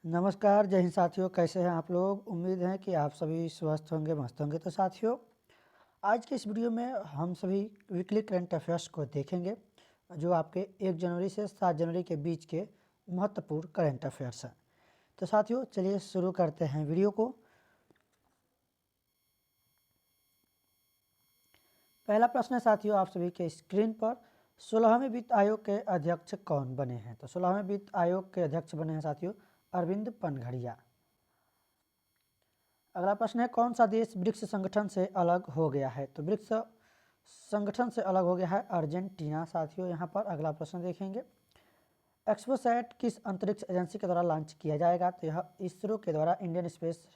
नमस्कार, जय हिंद साथियों। कैसे हैं आप लोग? उम्मीद है कि आप सभी स्वस्थ होंगे, मस्त होंगे। तो साथियों, आज के इस वीडियो में हम सभी वीकली करंट अफेयर्स को देखेंगे, जो आपके 1 जनवरी से 7 जनवरी के बीच के महत्वपूर्ण करंट अफेयर्स हैं। तो साथियों, चलिए शुरू करते हैं वीडियो को। पहला प्रश्न है साथियों आप सभी के स्क्रीन पर, 16वें वित्त आयोग के अध्यक्ष कौन बने हैं? तो 16वें वित्त आयोग के अध्यक्ष बने हैं साथियों अरविंद पनघड़िया। अगला प्रश्न है, कौन सा देश ब्रिक्स संगठन से अलग हो गया है? तो ब्रिक्स संगठन से अलग हो गया है अर्जेंटीना। साथियों, यहाँ पर अगला प्रश्न देखेंगे, एक्सपोसैट किस अंतरिक्ष एजेंसी के द्वारा लॉन्च किया जाएगा? तो यह इसरो के द्वारा, Indian Space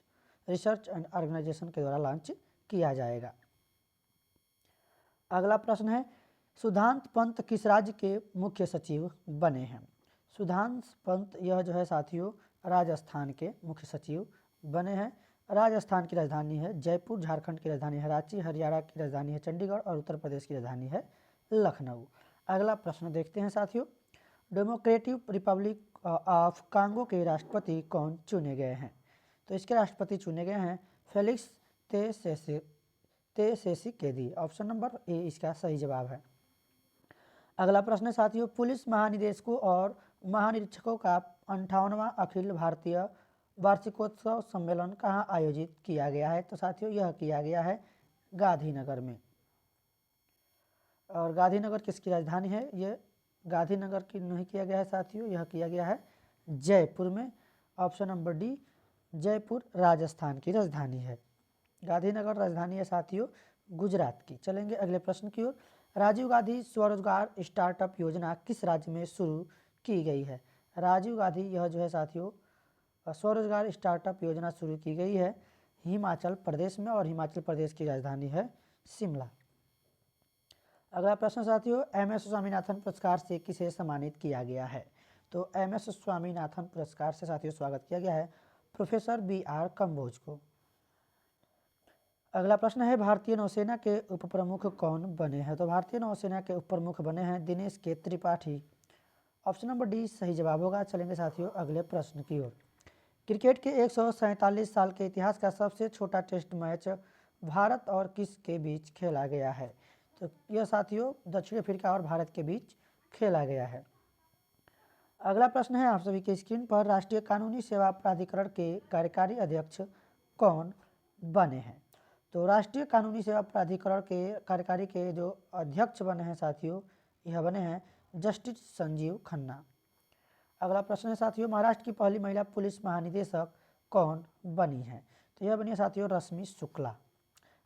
Research and Organisation के द्वारा लॉन्च किया जाएगा। अगला प्रश्न है, सुधांत पंत किस राज्य के मुख्य सचिव बने हैं? सुधांत पंत यह जो है साथियों राजस्थान के मुख्य सचिव बने हैं। राजस्थान की राजधानी है जयपुर, झारखंड की राजधानी है रांची, हरियाणा की राजधानी है चंडीगढ़ और उत्तर प्रदेश की राजधानी है लखनऊ। अगला प्रश्न देखते हैं साथियों, डेमोक्रेटिक रिपब्लिक ऑफ कांगो के राष्ट्रपति कौन चुने गए हैं? तो इसके राष्ट्रपति चुने गए हैं फेलिक्स त्शेसिकेदी। ऑप्शन नंबर ए इसका सही जवाब है। अगला प्रश्न है साथियों, पुलिस महानिदेशकों और महानिरीक्षकों का 58वां अखिल भारतीय वार्षिकोत्सव सम्मेलन कहाँ आयोजित किया गया है? तो साथियों यह किया गया है गांधीनगर में। और गांधीनगर किसकी राजधानी है? ये गांधीनगर की नहीं किया गया है साथियों, यह किया गया है जयपुर में। Option number D, Jaipur Rajasthan की राजधानी है। गांधीनगर राजधानी है साथियों गुजरात की। चलेंगे अगले प्रश्न की ओर, राजीव गांधी स्वरोजगार स्टार्टअप योजना किस राज्य में शुरू की गई है? राजीव गांधी यह जो है साथियों स्वरोजगार स्टार्टअप योजना शुरू की गई है हिमाचल प्रदेश में, और हिमाचल प्रदेश की राजधानी है शिमला। अगला प्रश्न साथियों, एम.एस. स्वामीनाथन पुरस्कार से किसे सम्मानित किया गया है? तो एम.एस. स्वामीनाथन पुरस्कार से साथियों स्वागत किया गया है प्रोफेसर बी.आर. कंबोज को। अगला प्रश्न है, भारतीय नौसेना के उप प्रमुख कौन बने हैं? तो भारतीय नौसेना के उप प्रमुख बने हैं दिनेश के त्रिपाठी। ऑप्शन नंबर डी सही जवाब होगा। चलेंगे साथियों अगले प्रश्न की ओर, क्रिकेट के 147 साल के इतिहास का सबसे छोटा टेस्ट मैच भारत और किस के बीच खेला गया है? तो यह साथियों दक्षिण अफ्रीका और भारत के बीच खेला गया है। अगला प्रश्न है आप सभी के स्क्रीन पर, राष्ट्रीय कानूनी सेवा प्राधिकरण के कार्यकारी अध्यक्ष कौन बने हैं? तो राष्ट्रीय कानूनी सेवा प्राधिकरण के कार्यकारी के जो अध्यक्ष बने हैं साथियों, यह बने हैं जस्टिस संजीव खन्ना। अगला प्रश्न है साथियों, महाराष्ट्र की पहली महिला पुलिस महानिदेशक कौन बनी है? तो यह बनी है साथियों रश्मि शुक्ला।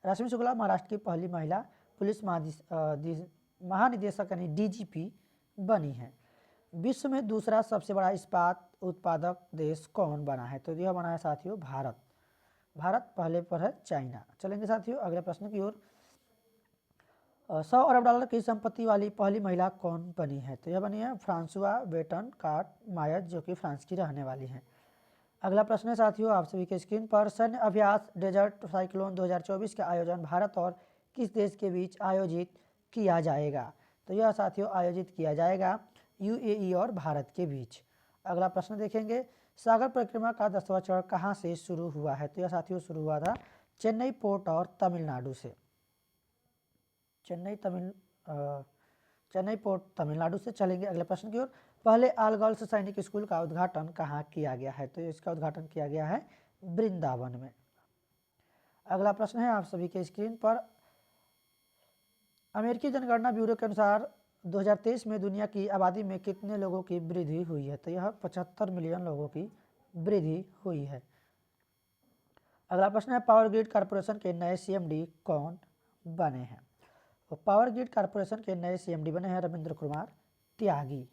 रश्मि शुक्ला महाराष्ट्र की पहली महिला पुलिस महानिदेशक यानी डीजीपी बनी है। विश्व में दूसरा सबसे बड़ा इस्पात उत्पादक देश कौन बना है? तो यह बना है साथियों भारत। भारत पहले पर है चाइना। चलेंगे साथियों अगले प्रश्न की ओर, 100 अरब डॉलर की संपत्ति वाली पहली महिला कौन बनी है? तो यह बनी है फ्रांसुआ बेटन कार्ट मायत, जो कि फ्रांस की रहने वाली हैं। अगला प्रश्न है साथियों आप सभी के स्क्रीन पर, सैन्य अभ्यास डेजर्ट साइक्लोन 2024 का आयोजन भारत और किस देश के बीच आयोजित किया जाएगा? तो यह साथियों आयोजित किया जाएगा यूएई और भारत के बीच। अगला प्रश्न देखेंगे, सागर परिक्रमा का 10वां चरण कहाँ से शुरू हुआ है? तो यह साथियों शुरू हुआ था चेन्नई पोर्ट और तमिलनाडु से। चेन्नई पोर्ट तमिलनाडु से। चलेंगे अगले प्रश्न की ओर, पहले ऑल गर्ल्स सैनिक स्कूल का उद्घाटन कहाँ किया गया है? तो इसका उद्घाटन किया गया है वृंदावन में। अगला प्रश्न है आप सभी के स्क्रीन पर, अमेरिकी जनगणना ब्यूरो के अनुसार 2023 में दुनिया की आबादी में कितने लोगों की वृद्धि हुई है? तो यह 75 मिलियन लोगों की वृद्धि हुई है। अगला प्रश्न है, पावर ग्रिड कॉरपोरेशन के नए सीएमडी कौन बने हैं? तो पावर ग्रिड कॉरपोरेशन के नए सीएमडी बने हैं रविंद्र कुमार त्यागी।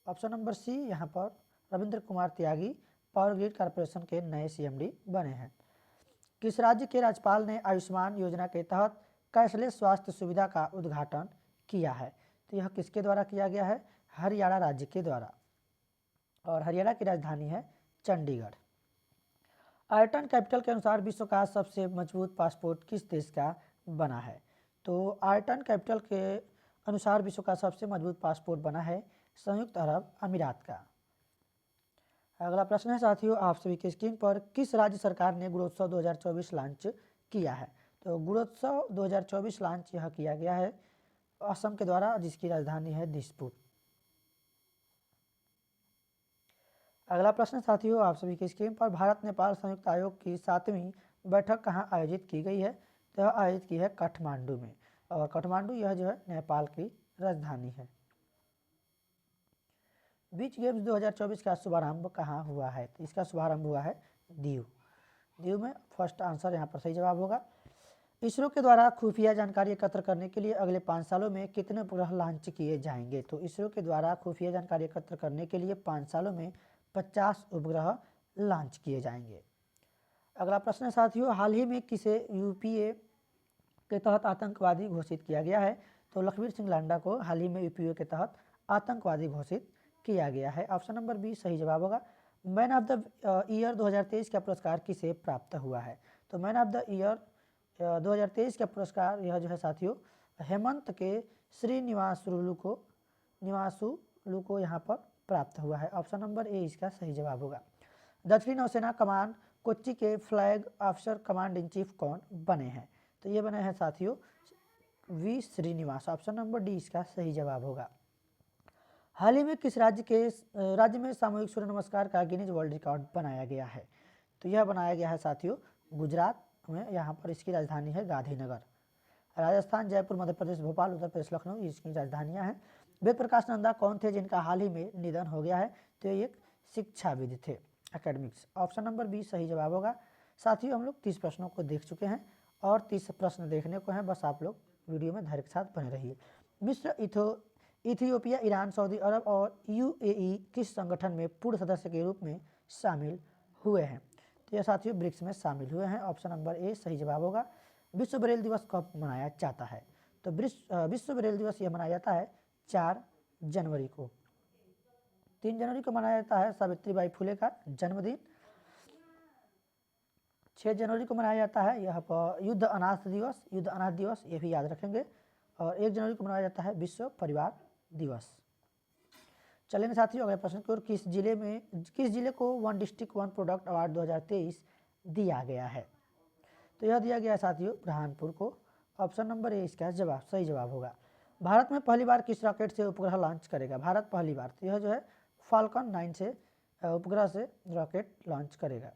ऑप्शन नंबर सी यहाँ पर रविंद्र कुमार त्यागी पावर ग्रिड कॉरपोरेशन के नए सीएमडी बने हैं। किस राज्य के राज्यपाल ने आयुष्मान योजना के तहत कैशलेस स्वास्थ्य सुविधा का उद्घाटन किया है? तो यह किसके द्वारा किया गया है? हरियाणा राज्य के द्वारा, और हरियाणा की राजधानी है चंडीगढ़। आयटन कैपिटल के अनुसार विश्व का सबसे मजबूत पासपोर्ट किस देश का बना है? तो आयटन कैपिटल के अनुसार विश्व का सबसे मजबूत पासपोर्ट बना है संयुक्त अरब अमीरात का। अगला प्रश्न है साथियों आप सभी की स्क्रीन पर, किस राज्य सरकार ने गुणोत्सव 2024 लॉन्च किया है? तो गुणोत्सव 2024 लॉन्च यह किया गया है असम के द्वारा, जिसकी राजधानी है दिसपुर। अगला प्रश्न साथियों आप सभी की स्क्रीन पर, भारत नेपाल संयुक्त आयोग की 7वीं बैठक कहाँ आयोजित की गई है? तो यह आयोजित की है काठमांडू में, और काठमांडू यह जो है नेपाल की राजधानी है। बीच गेम्स 2024 का शुभारंभ कहाँ हुआ है? तो इसका शुभारंभ हुआ है दीव। दीव में फर्स्ट आंसर यहाँ पर सही जवाब होगा। इसरो के द्वारा खुफिया जानकारी एकत्र करने के लिए अगले 5 सालों में कितने उपग्रह लॉन्च किए जाएंगे? तो इसरो के द्वारा खुफिया जानकारी एकत्र करने के लिए 5 सालों में 50 उपग्रह लॉन्च किए जाएंगे। अगला प्रश्न है साथियों, हाल ही में किसे यूपीए के तहत आतंकवादी घोषित किया गया है? तो लखबीर सिंह लांडा को हाल ही में यूपीए के तहत आतंकवादी घोषित किया गया है। ऑप्शन नंबर बी सही जवाब होगा। मैन ऑफ द ईयर 2023 का पुरस्कार किसे प्राप्त हुआ है? तो मैन ऑफ द ईयर 2023 का पुरस्कार यह जो है साथियों हेमंत के श्रीनिवासुलु को यहाँ पर प्राप्त हुआ है। ऑप्शन नंबर ए इसका सही जवाब होगा। दक्षिणी नौसेना कमान कोच्चि के flag officer command in chief कौन बने हैं? तो ये बने हैं साथियों V Srinivas. Option number D इसका सही जवाब होगा। हाल ही में किस राज्य में सामूहिक सूर्य नमस्कार का गिनीज वर्ल्ड रिकॉर्ड बनाया गया है? तो यह बनाया गया है साथियों गुजरात में, यहाँ पर इसकी राजधानी है गांधीनगर। राजस्थान, जयपुर, मध्य प्रदेश, भोपाल, उत्तर प्रदेश, लखनऊ इसकी राजधानियाँ हैं। वेद प्रकाश नंदा कौन थे जिनका हाल ही में निधन हो गया है? तो ये एक शिक्षाविद थे, एकेडमिक्स। ऑप्शन नंबर बी सही जवाब होगा। साथियों हम लोग 30 प्रश्नों को देख चुके हैं और 30 प्रश्न देखने को हैं, बस आप लोग वीडियो में धैर्य के साथ बने रहिए। मिस्र, इथियोपिया, ईरान, सऊदी अरब और यूएई किस संगठन में पूर्ण सदस्य के रूप में शामिल हुए हैं? तो यह साथियों ब्रिक्स में शामिल हुए हैं। ऑप्शन नंबर ए सही जवाब होगा। विश्व ब्रेल दिवस कब मनाया जाता है? तो विश्व ब्रेल दिवस यह मनाया जाता है 4 जनवरी को। 3 जनवरी को मनाया जाता है सावित्रीबाई फुले का जन्मदिन। 6 जनवरी को मनाया जाता है यह युद्ध अनाथ दिवस, ये भी याद रखेंगे। और 1 जनवरी को मनाया जाता है विश्व परिवार दिवस। चलेंगे साथियों अगले प्रश्न की ओर। किस जिले को one district one product award 2023 दिया गया है? तो यह दिया गया है साथियों बुरहानपुर को। ऑप्शन नंबर ए इसका सही जवाब होगा। भारत में पहली बार किस रॉकेट से उपग्रह लॉन्च करेगा? भारत पहली बार, तो यह जो है फाल्कन 9 से उपग्रह से रॉकेट लॉन्च करेगा,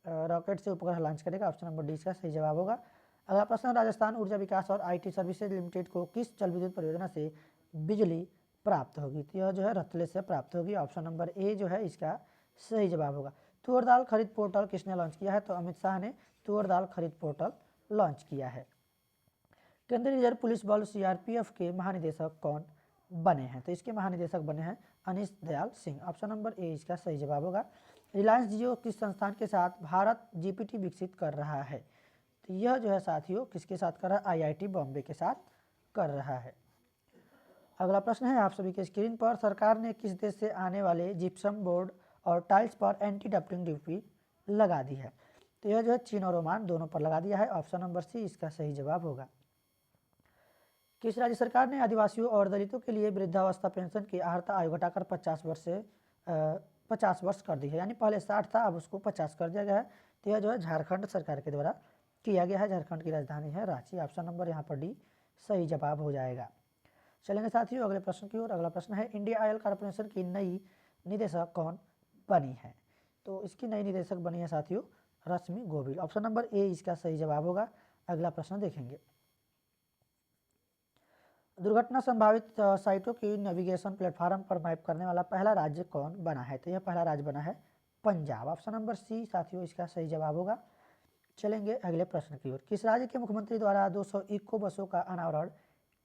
रॉकेट से उपग्रह लॉन्च करेगा। ऑप्शन नंबर डी इसका सही जवाब होगा। अगला प्रश्न, राजस्थान ऊर्जा विकास और आईटी सर्विसेज लिमिटेड को किस जल विद्युत परियोजना से बिजली प्राप्त होगी? तो यह जो है रतले से प्राप्त होगी। ऑप्शन नंबर ए जो है इसका सही जवाब होगा। तुअर दाल खरीद पोर्टल किसने लॉन्च किया है? तो अमित शाह ने तुअर दाल खरीद पोर्टल लॉन्च किया है। केंद्रीय रिजर्व पुलिस बल सीआरपीएफ के महानिदेशक कौन बने हैं? तो इसके महानिदेशक बने हैं Anish Dayal Singh. Option number A इसका सही जवाब होगा। रिलायंस जियो किस संस्थान के साथ भारत जीपीटी विकसित कर रहा है? तो यह जो है साथियों किसके साथ कर रहा है? आईआईटी बॉम्बे के साथ कर रहा है। अगला प्रश्न है आप सभी के स्क्रीन पर, सरकार ने किस देश से आने वाले जिप्सम बोर्ड और टाइल्स पर एंटी डंपिंग ड्यूटी लगा दी है? तो यह जो है चीन और ओमान दोनों पर लगा दिया है। ऑप्शन नंबर सी इसका सही जवाब होगा। किस राज्य सरकार ने आदिवासियों और दलितों के लिए वृद्धावस्था पेंशन की अर्हता आयु घटाकर 50 वर्ष कर दी है? यानी पहले 60 था, अब उसको 50 कर दिया गया है। तो यह जो है झारखंड सरकार के द्वारा किया गया है। झारखंड की राजधानी है रांची। ऑप्शन नंबर यहाँ पर डी सही जवाब हो जाएगा। चलेंगे साथियों अगले प्रश्न की ओर। अगला प्रश्न है, इंडिया ऑयल कॉर्पोरेशन की नई निदेशक कौन बनी है? तो इसकी नई निदेशक बनी है साथियों रश्मि गोविल। ऑप्शन नंबर ए इसका सही जवाब होगा। अगला प्रश्न देखेंगे, दुर्घटना संभावित साइटों की नेविगेशन प्लेटफॉर्म पर मैप करने वाला पहला राज्य कौन बना है? तो यह पहला राज्य बना है पंजाब। ऑप्शन नंबर सी साथियों इसका सही जवाब होगा। चलेंगे अगले प्रश्न की ओर। किस राज्य के मुख्यमंत्री द्वारा 200 इको बसों का अनावरण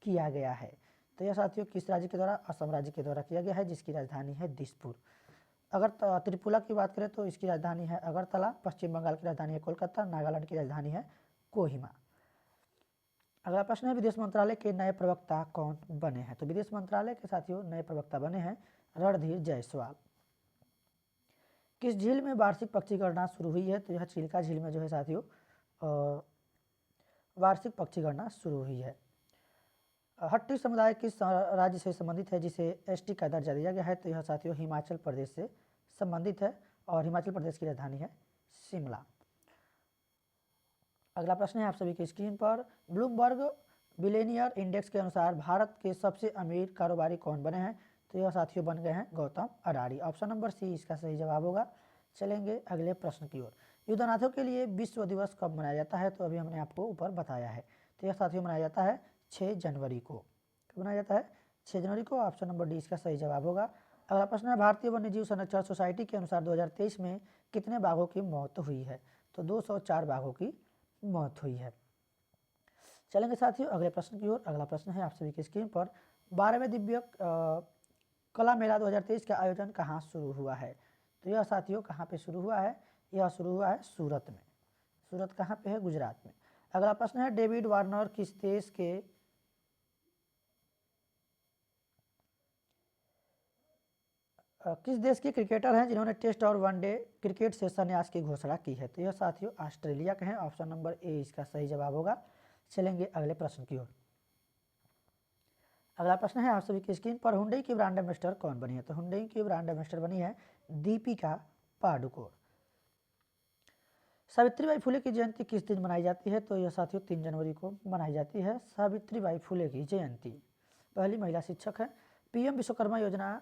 किया गया है? तो यह साथियों किस राज्य के द्वारा? असम राज्य के द्वारा किया गया है, जिसकी राजधानी है दिसपुर। अगर त्रिपुरा की बात करें तो इसकी राजधानी है अगरतला, पश्चिम बंगाल की राजधानी है कोलकाता, नागालैंड की राजधानी है कोहिमा। अगला प्रश्न है, विदेश मंत्रालय के नए प्रवक्ता कौन बने हैं? तो विदेश मंत्रालय के साथियों नए प्रवक्ता बने हैं रणधीर जायसवाल। किस झील में वार्षिक पक्षी गणना शुरू हुई है? तो यह चिल्का झील में जो है साथियों वार्षिक पक्षी गणना शुरू हुई है। हट्टी समुदाय किस राज्य से संबंधित है जिसे एसटी का दर्जा दिया गया है? तो यह साथियों हिमाचल प्रदेश से संबंधित है। और हिमाचल प्रदेश की राजधानी है शिमला। अगला प्रश्न है आप सभी की स्क्रीन पर, ब्लूमबर्ग बिलियनियर इंडेक्स के अनुसार भारत के सबसे अमीर कारोबारी कौन बने हैं? तो यह साथियों बन गए हैं Gautam Adani. Option number C इसका सही जवाब होगा। चलेंगे अगले प्रश्न की ओर। युद्ध अनाथों के लिए विश्व दिवस कब मनाया जाता है? तो अभी हमने आपको ऊपर बताया है। तो यह साथियों मनाया जाता है 6 जनवरी को। कब मनाया जाता है? 6 जनवरी को। ऑप्शन नंबर डी इसका सही जवाब होगा। अगला प्रश्न है, भारतीय वन्यजीव संरक्षण सोसाइटी के अनुसार 2023 में कितने बाघों की मौत हुई है? तो 204 बाघों की मौत हुई है। चलेंगे साथियों अगले प्रश्न की ओर। अगला प्रश्न है आप सभी की स्क्रीन पर, 12वें दिव्य कला मेला 2023 का आयोजन कहाँ शुरू हुआ है? तो यह साथियों कहाँ पे शुरू हुआ है? यह शुरू हुआ है सूरत में। सूरत कहाँ पे है? गुजरात में। अगला प्रश्न है, डेविड वार्नर किस देश के क्रिकेटर हैं जिन्होंने टेस्ट और वनडे क्रिकेट से संन्यास की घोषणा की है? तो यह साथियों ऑस्ट्रेलिया के हैं। ऑप्शन नंबर ए इसका सही जवाब होगा। चलेंगे अगले प्रश्न की ओर। अगला प्रश्न है आप सभी की स्क्रीन पर, हुंडई की ब्रांड एम्बेसडर कौन बनी है? तो हुंडई की ब्रांड एम्बेसडर बनी है दीपिका पाडुकोण। सावित्रीबाई फुले की जयंती किस दिन मनाई जाती है? तो यह साथियों 3 जनवरी को मनाई जाती है सावित्रीबाई फुले की जयंती। पहली महिला शिक्षक है। पीएम विश्वकर्मा योजना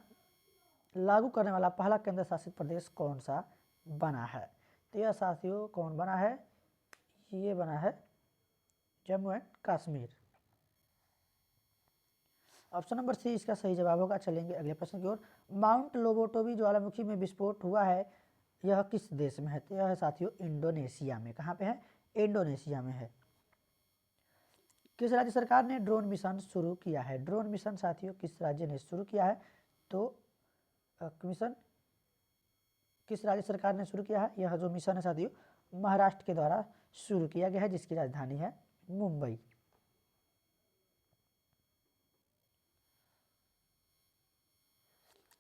लागू करने वाला पहला केंद्र शासित प्रदेश कौन सा बना है? तो यह साथियों कौन बना है? ये बना है Jammu and Kashmir. Option number C इसका सही जवाब होगा। चलेंगे अगले प्रश्न की ओर। माउंट लोबोटोबी ज्वालामुखी में विस्फोट हुआ है, यह किस देश में है? तो यह है साथियों इंडोनेशिया में। कहाँ पे है? इंडोनेशिया में है। किस राज्य सरकार ने ड्रोन मिशन शुरू किया है? ड्रोन मिशन साथियों किस राज्य ने शुरू किया है? तो मिशन किस राज्य सरकार ने शुरू किया है? यह जो मिशन है साथियों महाराष्ट्र के द्वारा शुरू किया गया है, जिसकी राजधानी है मुंबई।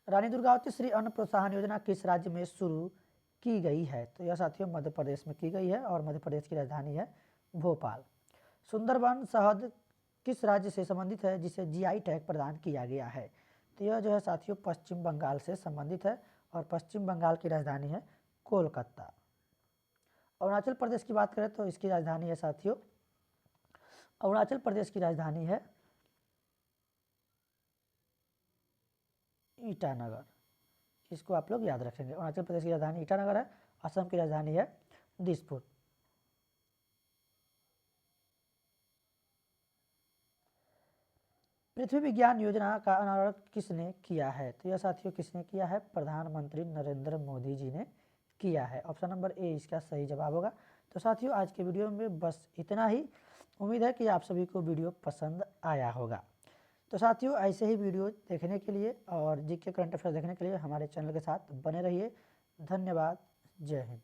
रानी दुर्गावती श्री अन्न प्रोत्साहन योजना किस राज्य में शुरू की गई है? तो यह साथियों मध्य प्रदेश में की गई है और मध्य प्रदेश की राजधानी है भोपाल। सुंदरबन शहद किस राज्य से संबंधित है जिसे जीआई टैग प्रदान किया गया है? तो यह जो है साथियों पश्चिम बंगाल से संबंधित है और पश्चिम बंगाल की राजधानी है कोलकाता। अरुणाचल प्रदेश की बात करें तो इसकी राजधानी है साथियों, अरुणाचल प्रदेश की राजधानी है ईटानगर। इसको आप लोग याद रखेंगे। अरुणाचल प्रदेश की राजधानी ईटानगर है। असम की राजधानी है दिसपुर। पृथ्वी विज्ञान योजना का अनावरण किसने किया है? तो यह साथियों किसने किया है? प्रधानमंत्री नरेंद्र मोदी जी ने किया है। ऑप्शन नंबर ए इसका सही जवाब होगा। तो साथियों आज के वीडियो में बस इतना ही। उम्मीद है कि आप सभी को वीडियो पसंद आया होगा। तो साथियों ऐसे ही वीडियो देखने के लिए और जीके करंट अफेयर्स देखने के लिए हमारे चैनल के साथ बने रहिए। धन्यवाद। जय हिंद।